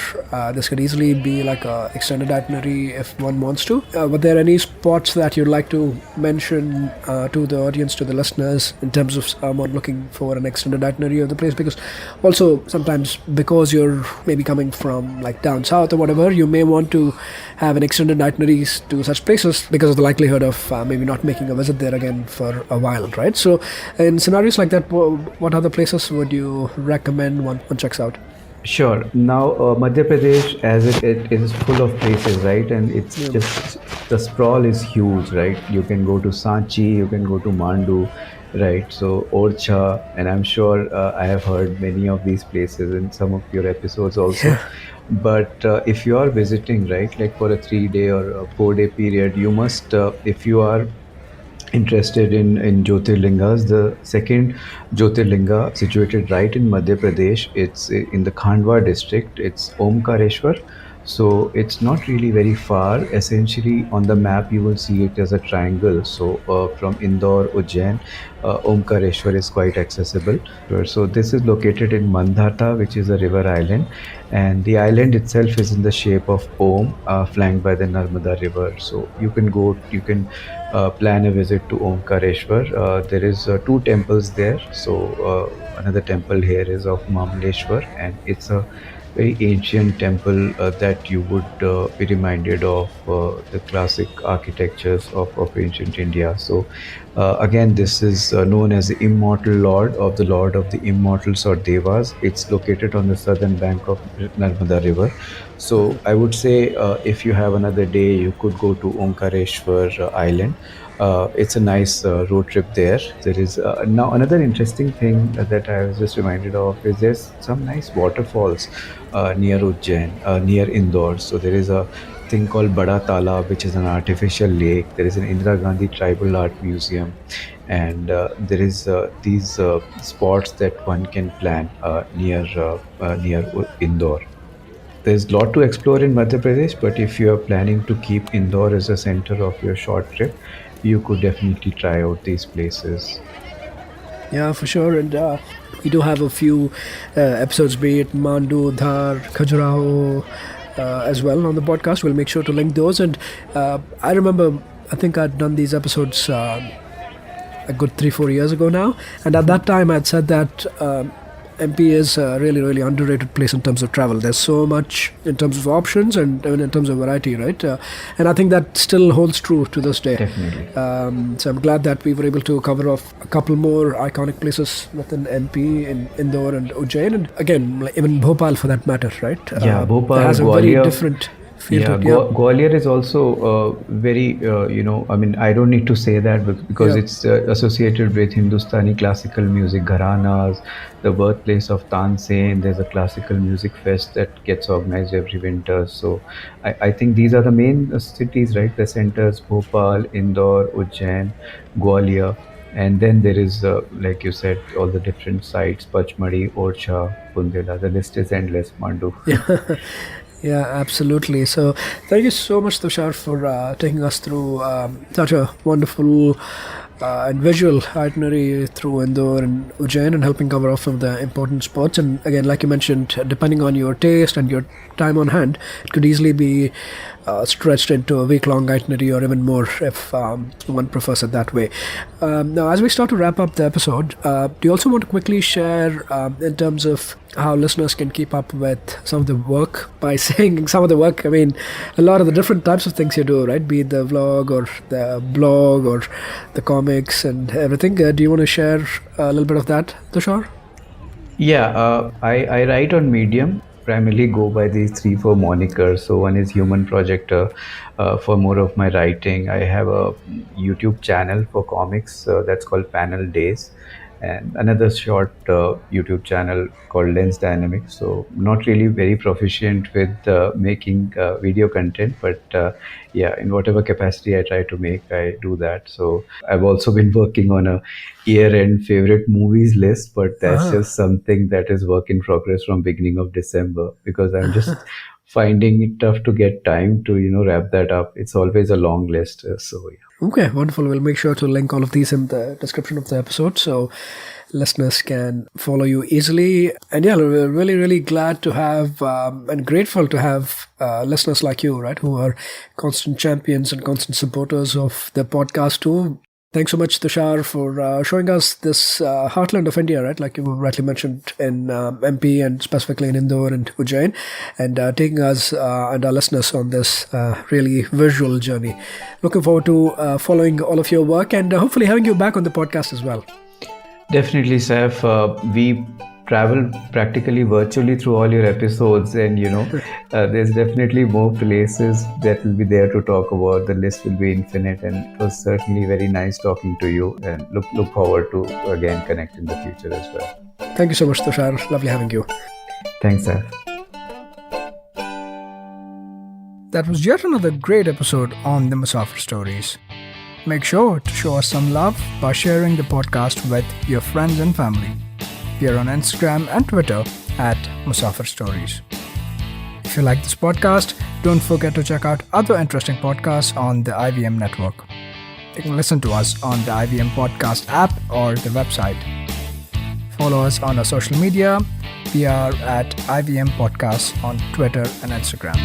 this could easily be like a extended itinerary if one wants to. Were there any spots that you'd like to mention to the audience, to the listeners, in terms of someone looking for an extended itinerary of the place? Because also sometimes, because you're maybe coming from like down south or whatever, you may want to have an extended itineraries to such places because of the likelihood of maybe not making a visit there again for a while, right? So in scenarios like that, what other places would you recommend one checks out? Sure. Now, Madhya Pradesh, as it is full of places, right? And it's Yeah. just the sprawl is huge, right? You can go to Sanchi, you can go to Mandu, right? So Orcha, and I'm sure I have heard many of these places in some of your episodes also. Yeah. But if you are visiting, right, like for a 3 day or a 4 day period, you must, if you are interested in Jyotirlingas. The second Jyotirlinga situated right in Madhya Pradesh. It's in the Khandwa district. It's Omkareshwar. So it's not really very far. Essentially, on the map, you will see it as a triangle. So from Indore, Ujjain, Omkareshwar is quite accessible. So this is located in Mandhata, which is a river island, and the island itself is in the shape of Om, flanked by the Narmada River. So you can plan a visit to Omkareshwar. There is two temples there. So another temple here is of Mamaleshwar, and it's a very ancient temple that you would be reminded of the classic architectures of ancient India. So again, this is known as the Immortal Lord of the Immortals or Devas. It's located on the southern bank of Narmada River. So I would say if you have another day, you could go to Omkareshwar Island. It's a nice road trip there. There is now another interesting thing that I was just reminded of is there's some nice waterfalls near Ujjain, near Indore. So there is a thing called Bada Talab, which is an artificial lake. There is an Indira Gandhi Tribal Art Museum, and there is these spots that one can plan near Indore. There's a lot to explore in Madhya Pradesh, but if you are planning to keep Indore as a center of your short trip, you could definitely try out these places. Yeah, for sure. And we do have a few episodes, be it Mandu, Dhar, Khajuraho, as well on the podcast. We'll make sure to link those. And I remember, I think I'd done these episodes a good 3-4 years ago now. And at that time, I'd said that MP is a really, really underrated place in terms of travel. There's so much in terms of options and even in terms of variety, right? And I think that still holds true to this day. Definitely. So I'm glad that we were able to cover off a couple more iconic places within MP in Indore and Ujjain, and again, like even Bhopal for that matter, right? Yeah, Bhopal, that has a Gwalior. very different feel to it. Gwalior is also very, I mean, I don't need to say that because it's associated with Hindustani classical music, gharanas, the birthplace of Tansen. There's a classical music fest that gets organized every winter. So I think these are the main cities, right? The centers: Bhopal, Indore, Ujjain, Gwalior. And then there is, like you said, all the different sites: Pachmadi, Orcha, Bundela. The list is endless, Mandu. Yeah, absolutely. So thank you so much, Tushar, for taking us through such a wonderful and visual itinerary through Indore and Ujjain and helping cover off some of the important spots. And again, like you mentioned, depending on your taste and your time on hand, it could easily be stretched into a week-long itinerary or even more if one prefers it that way. Now, as we start to wrap up the episode, do you also want to quickly share in terms of how listeners can keep up with some of the work? By saying some of the work, I mean a lot of the different types of things you do, right? Be it the vlog or the blog or the comics and everything. Do you want to share a little bit of that, Tushar? Yeah, I write on Medium. Primarily go by these 3-4 monikers. So one is Human Projector for more of my writing. I have a YouTube channel for comics that's called Panel Days, and another short YouTube channel called Lens Dynamics. So not really very proficient with making video content, but yeah, in whatever capacity I try to make, I do that. So I've also been working on a year-end favorite movies list, but that's just something that is work in progress from beginning of December, because I'm just finding it tough to get time to wrap that up. It's always a long list. So yeah. Okay, wonderful. We'll make sure to link all of these in the description of the episode so listeners can follow you easily. And yeah, we're really, really glad to have and grateful to have listeners like you, right, who are constant champions and constant supporters of the podcast too. Thanks so much, Tushar, for showing us this heartland of India, right? Like you rightly mentioned in MP and specifically in Indore and Ujjain, and taking us and our listeners on this really visual journey. Looking forward to following all of your work and hopefully having you back on the podcast as well. Definitely, Saif. We travel practically virtually through all your episodes, and there's definitely more places that will be there to talk about. The list will be infinite, and it was certainly very nice talking to you, and look forward to again connect in the future as well. Thank you so much, Tushar. Lovely having you. Thanks, Saif. That was yet another great episode on the Musafir Stories. Make sure to show us some love by sharing the podcast with your friends and family. We are on Instagram and Twitter at Musafir Stories. If you like this podcast, don't forget to check out other interesting podcasts on the IVM network. You can listen to us on the IVM podcast app or the website. Follow us on our social media. We are at IVM Podcasts on Twitter and Instagram.